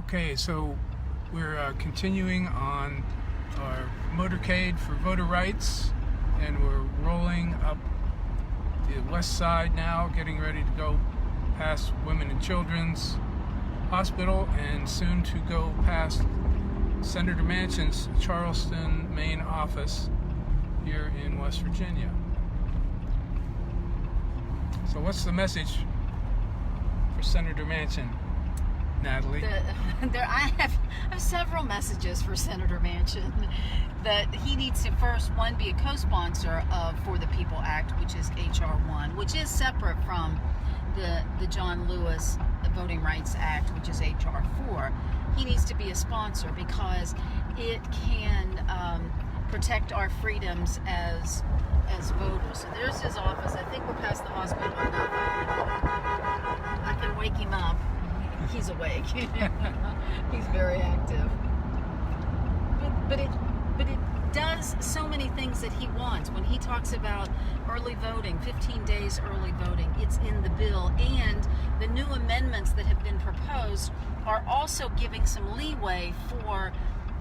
Okay, so we're continuing on our motorcade for voter rights, and we're rolling up the west side now, getting ready to go past Women and Children's Hospital and soon to go past Senator Manchin's Charleston, Maine office here in West Virginia. So what's the message for Senator Manchin, Natalie? I have several messages for Senator Manchin. That he needs to first, one, be a co-sponsor of For the People Act, which is H.R. 1, which is separate from the John Lewis Voting Rights Act, which is H.R. 4. He needs to be a sponsor because it can protect our freedoms as voters. So there's his office. I think we're past the hospital now. I can wake him up. He's awake. He's very active. But it does so many things that he wants. When he talks about early voting, 15 days early voting, it's in the bill. And the new amendments that have been proposed are also giving some leeway for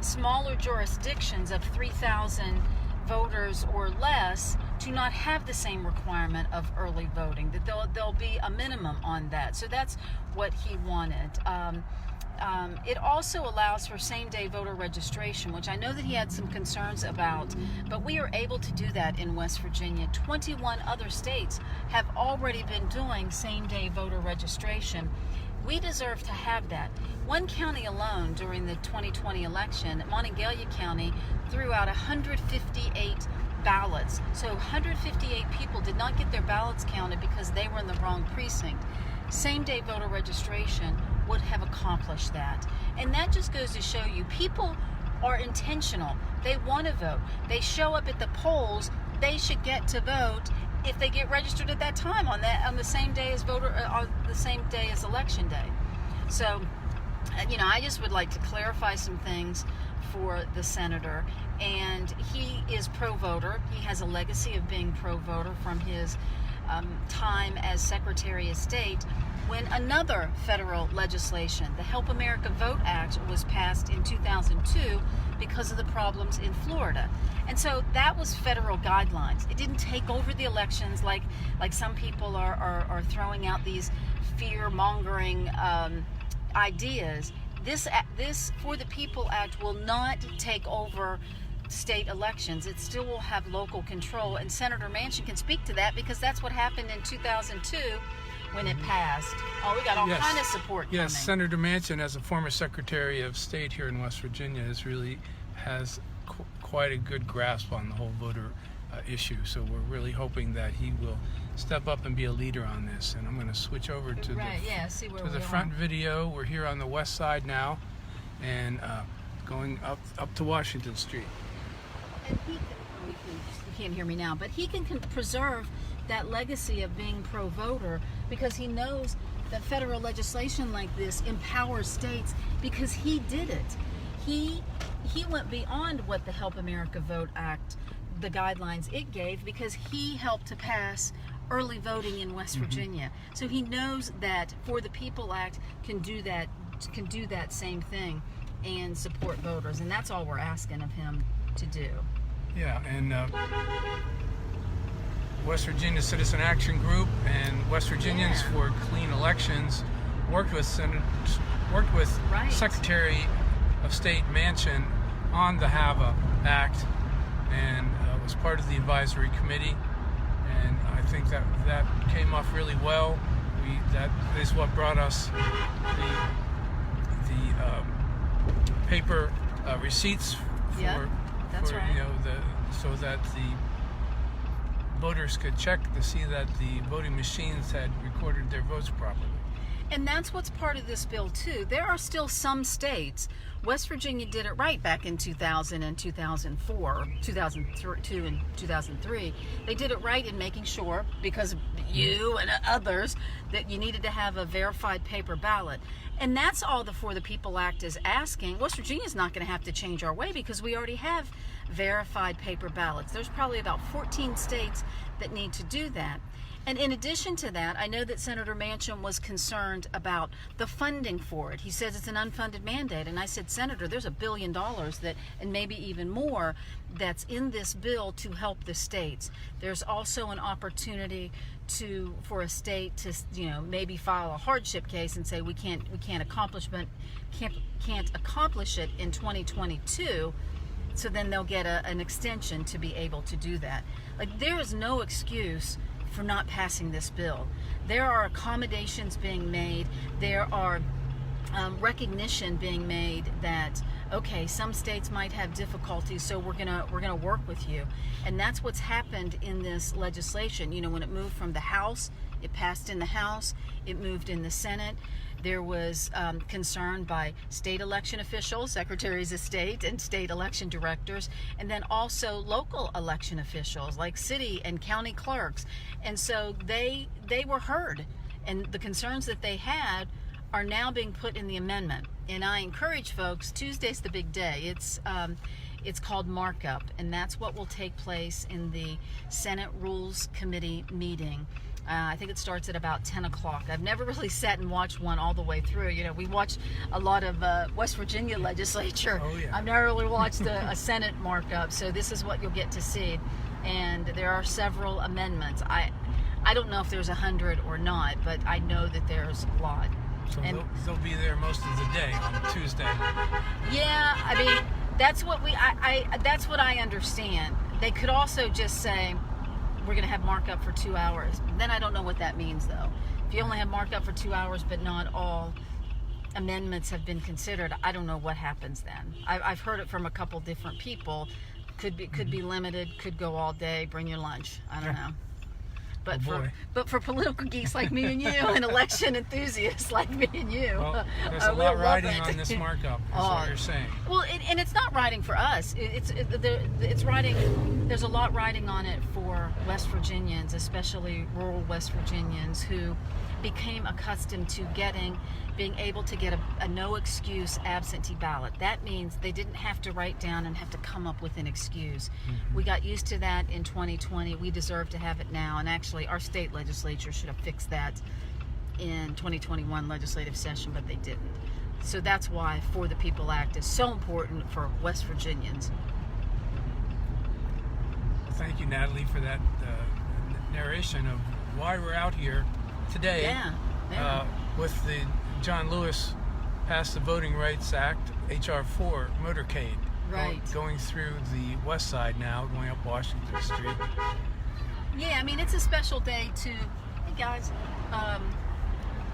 smaller jurisdictions of 3,000 voters or less to not have the same requirement of early voting, that there'll be a minimum on that. So that's what he wanted. It also allows for same-day voter registration, which I know that he had some concerns about, but we are able to do that in West Virginia. 21 other states have already been doing same-day voter registration. We deserve to have that. One county alone during the 2020 election, Monongalia County, threw out 158 ballots. So 158 people did not get their ballots counted because they were in the wrong precinct. Same-day voter registration would have accomplished that. And that just goes to show you, people are intentional. They want to vote. They show up at the polls. They should get to vote if they get registered at that time on the same day as election day. So, I just would like to clarify some things for the senator. And he is pro-voter. He has a legacy of being pro-voter from his time as Secretary of State, when another federal legislation, the Help America Vote Act, was passed in 2002 because of the problems in Florida. And so that was federal guidelines. It didn't take over the elections like some people are throwing out these fear-mongering ideas. This For the People Act will not take over state elections. It still will have local control, and Senator Manchin can speak to that because that's what happened in 2002 when it passed. Oh, we got all kind of support coming. Yes, Senator Manchin, as a former Secretary of State here in West Virginia, has quite a good grasp on the whole voter issue. So we're really hoping that he will step up and be a leader on this. And I'm going to switch over to the front video. We're here on the west side now, and going up to Washington Street. And you can't hear me now, but he can preserve that legacy of being pro-voter because he knows that federal legislation like this empowers states because he did it. He went beyond what the Help America Vote Act, the guidelines it gave, because he helped to pass early voting in West Virginia. So he knows that For the People Act can do that same thing and support voters, and that's all we're asking of him to do. Yeah, and West Virginia Citizen Action Group and West Virginians for Clean Elections worked with Secretary of State Manchin on the HAVA Act, and was part of the advisory committee. And I think that came off really well. That is what brought us the paper receipts so that the voters could check to see that the voting machines had recorded their votes properly. And that's what's part of this bill too. There are still some states. West Virginia did it right back in 2000 and 2004, 2002 and 2003. They did it right in making sure, because of you and others, that you needed to have a verified paper ballot. And that's all the For the People Act is asking. West Virginia's not going to have to change our way because we already have verified paper ballots. There's probably about 14 states that need to do that. And in addition to that, I know that Senator Manchin was concerned about the funding for it. He says it's an unfunded mandate. And I said, Senator, there's $1 billion that, and maybe even more, that's in this bill to help the states. There's also an opportunity for a state to, maybe file a hardship case and say we can't accomplish it in 2022. So then they'll get an extension to be able to do that. Like, there is no excuse for not passing this bill. There are accommodations being made. There are recognition being made that, okay, some states might have difficulties, so we're gonna work with you. And that's what's happened in this legislation. When it moved from the House, it passed in the House, it moved in the Senate. There was concern by state election officials, secretaries of state, and state election directors, and then also local election officials like city and county clerks. And so they were heard, and the concerns that they had are now being put in the amendment. And I encourage folks, Tuesday's the big day. It's called markup, and that's what will take place in the Senate Rules Committee meeting. I think it starts at about 10 o'clock. I've never really sat and watched one all the way through. We watch a lot of West Virginia legislature. Oh, yeah. I've never really watched a Senate markup, so this is what you'll get to see. And there are several amendments. I don't know if there's 100 or not, but I know that there's a lot. So they'll be there most of the day on Tuesday. Yeah, I mean, that's what that's what I understand. They could also just say, we're going to have markup for 2 hours. Then I don't know what that means, though. If you only have markup for 2 hours, but not all amendments have been considered, I don't know what happens then. I've heard it from a couple different people. Could be limited, could go all day, bring your lunch. I don't know. But for political geeks like me and you, and election enthusiasts like me and you, well, there's a lot riding on this markup, is what you're saying. Well, and it's not riding for us. It's riding. There's a lot riding on it for West Virginians, especially rural West Virginians, who became accustomed to being able to get a no excuse absentee ballot. That means they didn't have to write down and have to come up with an excuse. Mm-hmm. We got used to that in 2020. We deserve to have it now, and actually our state legislature should have fixed that in 2021 legislative session, but they didn't. So that's why For the People Act is so important for West Virginians. Thank you, Natalie, for that narration of why we're out here today. Yeah. With the John Lewis passed the Voting Rights Act, H.R. 4, Motorcade. Right. Going through the west side now, going up Washington Street. Yeah, I mean, it's a special day hey guys,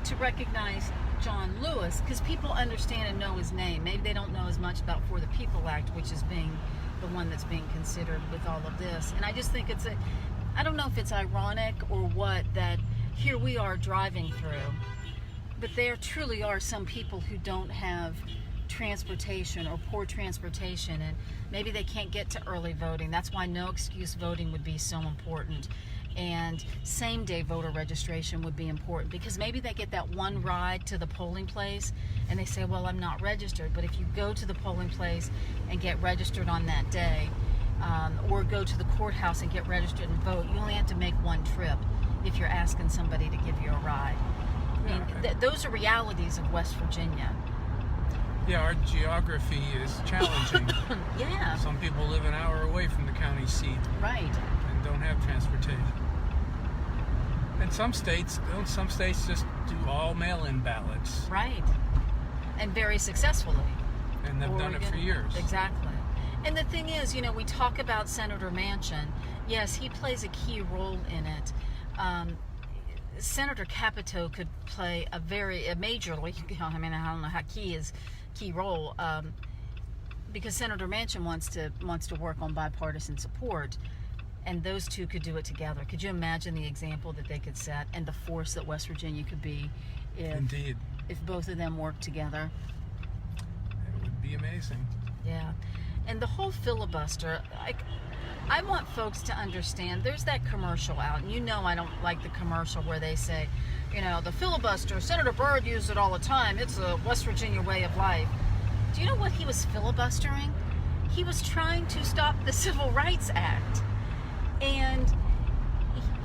to recognize John Lewis, because people understand and know his name. Maybe they don't know as much about For the People Act, which is being the one that's being considered with all of this. And I just think I don't know if it's ironic or what, that here we are driving through, but there truly are some people who don't have transportation or poor transportation, and maybe they can't get to early voting. That's why no excuse voting would be so important, and same day voter registration would be important, because maybe they get that one ride to the polling place and they say, well, I'm not registered. But if you go to the polling place and get registered on that day, or go to the courthouse and get registered and vote, you only have to make one trip if you're asking somebody to give you a ride. I mean, those are realities of West Virginia. Yeah, our geography is challenging. Yeah. Some people live an hour away from the county seat. Right. And don't have transportation. And some states just do all mail-in ballots. Right. And very successfully. And they've done it for years. Exactly. And the thing is, we talk about Senator Manchin. Yes, he plays a key role in it. Senator Capito could play a major, I don't know how key role, because Senator Manchin wants to work on bipartisan support, and those two could do it together. Could you imagine the example that they could set and the force that West Virginia could be if both of them worked together? It would be amazing. Yeah. And the whole filibuster, I want folks to understand, there's that commercial out, and I don't like the commercial where they say, the filibuster, Senator Byrd used it all the time, it's a West Virginia way of life. Do you know what he was filibustering? He was trying to stop the Civil Rights Act. And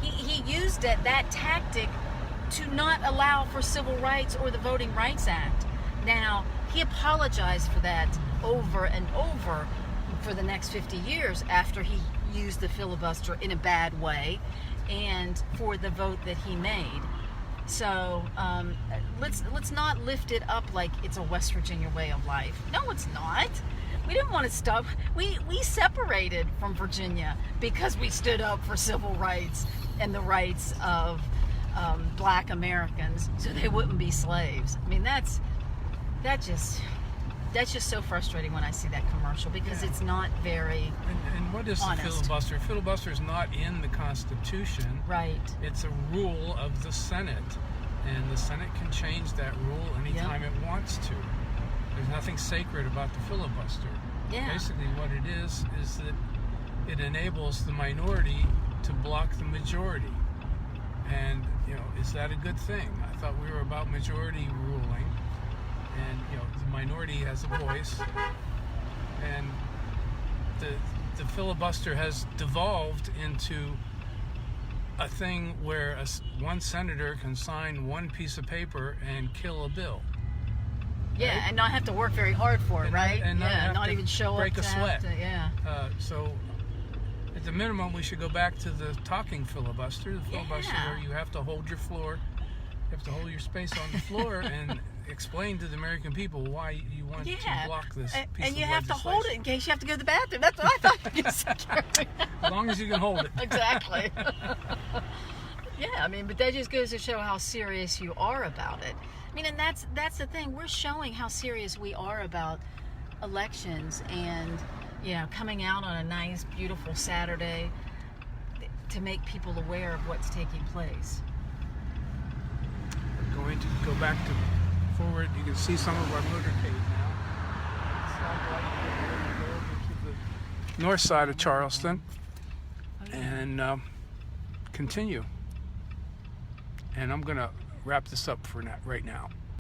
he used that tactic to not allow for civil rights or the Voting Rights Act. Now, he apologized for that over and over for the next 50 years after he used the filibuster in a bad way and for the vote that he made. So let's not lift it up like it's a West Virginia way of life. No, it's not. We didn't want to stop. We separated from Virginia because we stood up for civil rights and the rights of Black Americans so they wouldn't be slaves. I mean, that's just so frustrating when I see that commercial because it's not very And what is honest. the filibuster? Filibuster is not in the Constitution. Right. It's a rule of the Senate, and the Senate can change that rule anytime it wants to. There's nothing sacred about the filibuster. Yeah. Basically what it is that it enables the minority to block the majority. And, is that a good thing? I thought we were about majority ruling, and, the minority has a voice, and the filibuster has devolved into a thing where one senator can sign one piece of paper and kill a bill. Yeah, right? and not have to work very hard for it, right? And not even show break up a to sweat. Yeah. So, at the minimum, we should go back to the talking filibuster. The filibuster where you have to hold your floor, you have to hold your space on the floor, and explain to the American people why you want to block this piece of and you have to legislation. hold it in case you have to go to the bathroom. That's what I thought. As long as you can hold it. Exactly. Yeah, I mean, but that just goes to show how serious you are about it. I mean, and that's the thing. We're showing how serious we are about elections and, coming out on a nice, beautiful Saturday to make people aware of what's taking place. We're going to go back to forward. You can see some of our motorcade now. Go over to the north side of Charleston and continue. And I'm going to wrap this up for right now.